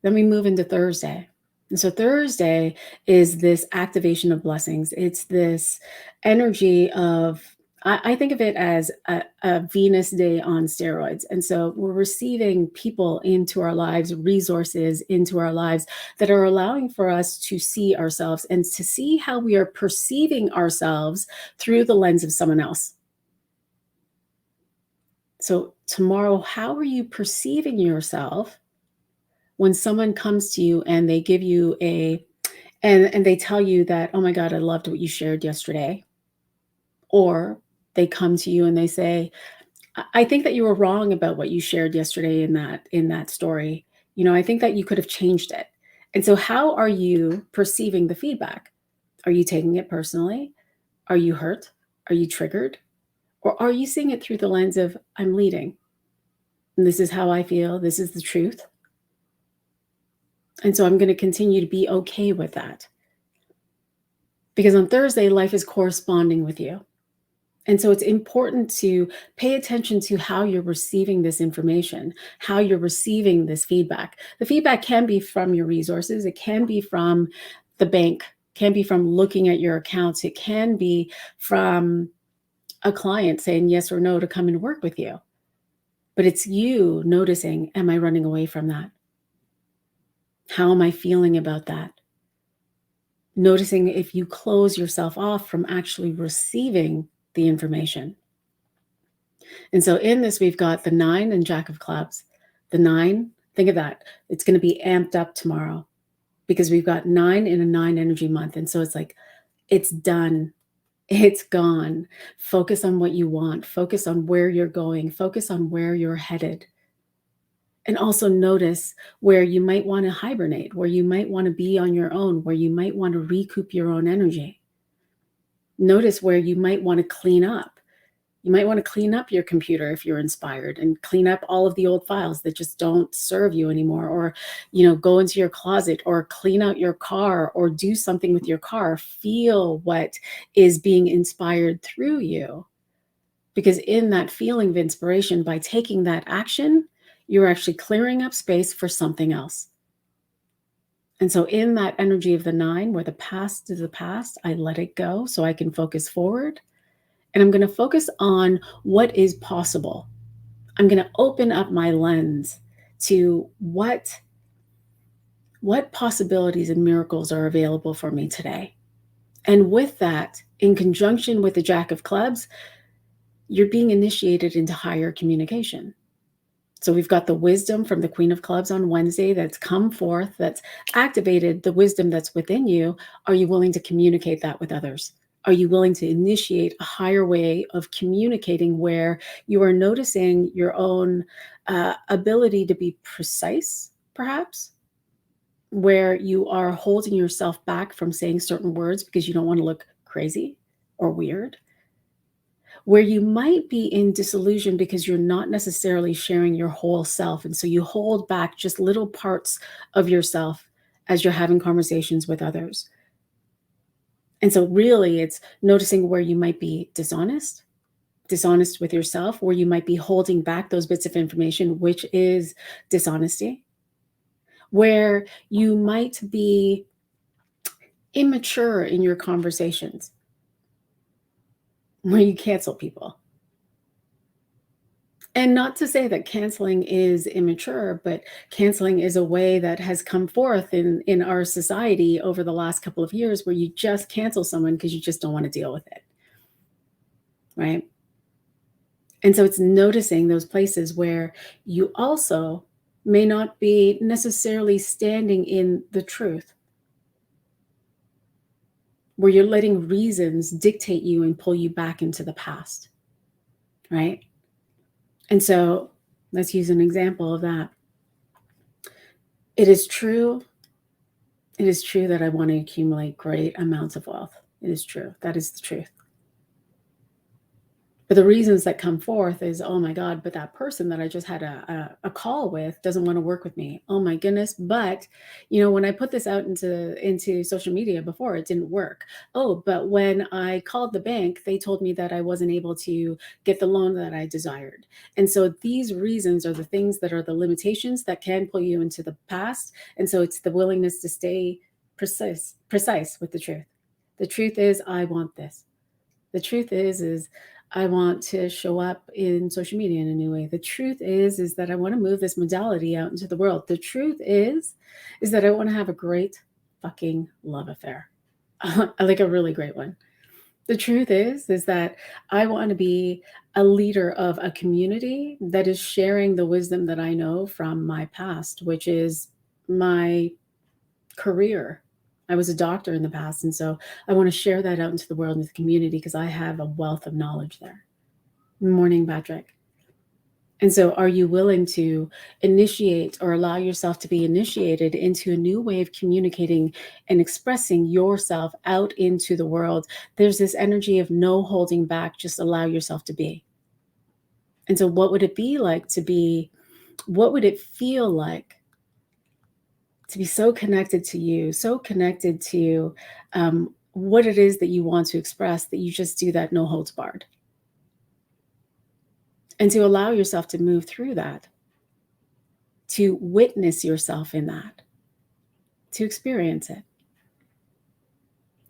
Then we move into Thursday. And so Thursday is this activation of blessings. It's this energy of, I think of it as a Venus day on steroids. And so we're receiving people into our lives, resources into our lives that are allowing for us to see ourselves and to see how we are perceiving ourselves through the lens of someone else. So tomorrow, how are you perceiving yourself when someone comes to you and they give you and they tell you that, oh my God, I loved what you shared yesterday? Or they come to you and they say, I think that you were wrong about what you shared yesterday in that story. I think that you could have changed it. And so how are you perceiving the feedback? Are you taking it personally? Are you hurt? Are you triggered? Or are you seeing it through the lens of, I'm leading, and this is how I feel, this is the truth, and so I'm going to continue to be okay with that? Because on Thursday, life is corresponding with you. And so it's important to pay attention to how you're receiving this information, how you're receiving this feedback. The feedback can be from your resources. It can be from the bank, can be from looking at your accounts. It can be from a client saying yes or no to come and work with you. But it's you noticing, am I running away from that? How am I feeling about that? Noticing if you close yourself off from actually receiving the information. And so in this, we've got the 9 and Jack of Clubs. The 9, think of that. It's going to be amped up tomorrow because we've got 9 in a 9 energy month. And so it's like, it's done. It's gone. Focus on what you want. Focus on where you're going. Focus on where you're headed. And also notice where you might want to hibernate, where you might want to be on your own, where you might want to recoup your own energy. Notice where you might want to clean up. You might want to clean up your computer if you're inspired and clean up all of the old files that just don't serve you anymore, or, go into your closet or clean out your car or do something with your car. Feel what is being inspired through you. Because in that feeling of inspiration, by taking that action, you're actually clearing up space for something else. And so in that energy of the 9, where the past is the past, I let it go so I can focus forward. And I'm going to focus on what is possible. I'm going to open up my lens to what possibilities and miracles are available for me today. And with that, in conjunction with the Jack of Clubs, you're being initiated into higher communication. So we've got the wisdom from the Queen of Clubs on Wednesday that's come forth, that's activated the wisdom that's within you. Are you willing to communicate that with others? Are you willing to initiate a higher way of communicating where you are noticing your own ability to be precise, perhaps, where you are holding yourself back from saying certain words because you don't want to look crazy or weird? Where you might be in disillusion because you're not necessarily sharing your whole self. And so you hold back just little parts of yourself as you're having conversations with others. And so really it's noticing where you might be dishonest with yourself, where you might be holding back those bits of information, which is dishonesty, where you might be immature in your conversations, where you cancel people. And not to say that canceling is immature, but canceling is a way that has come forth in our society over the last couple of years, where you just cancel someone because you just don't want to deal with it, right? And so it's noticing those places where you also may not be necessarily standing in the truth, where you're letting reasons dictate you and pull you back into the past, right? And so let's use an example of that. It is true that I want to accumulate great amounts of wealth. It is true. That is the truth. But the reasons that come forth is, oh my God, but that person that I just had a call with doesn't want to work with me. Oh my goodness. But, when I put this out into social media before, it didn't work. Oh, but when I called the bank, they told me that I wasn't able to get the loan that I desired. And so these reasons are the things that are the limitations that can pull you into the past. And so it's the willingness to stay precise with the truth. The truth is, I want this. The truth is I want to show up in social media in a new way. The truth is that I want to move this modality out into the world. The truth is that I want to have a great fucking love affair. Like a really great one. The truth is that I want to be a leader of a community that is sharing the wisdom that I know from my past, which is my career. I was a doctor in the past, and so I want to share that out into the world and the community because I have a wealth of knowledge there. Morning, Patrick. And so, are you willing to initiate or allow yourself to be initiated into a new way of communicating and expressing yourself out into the world? There's this energy of no holding back, just allow yourself to be. And so, what would it be like to be? What would it feel like to be so connected to you, so connected to what it is that you want to express, that you just do that no holds barred? And to allow yourself to move through that, to witness yourself in that, to experience it.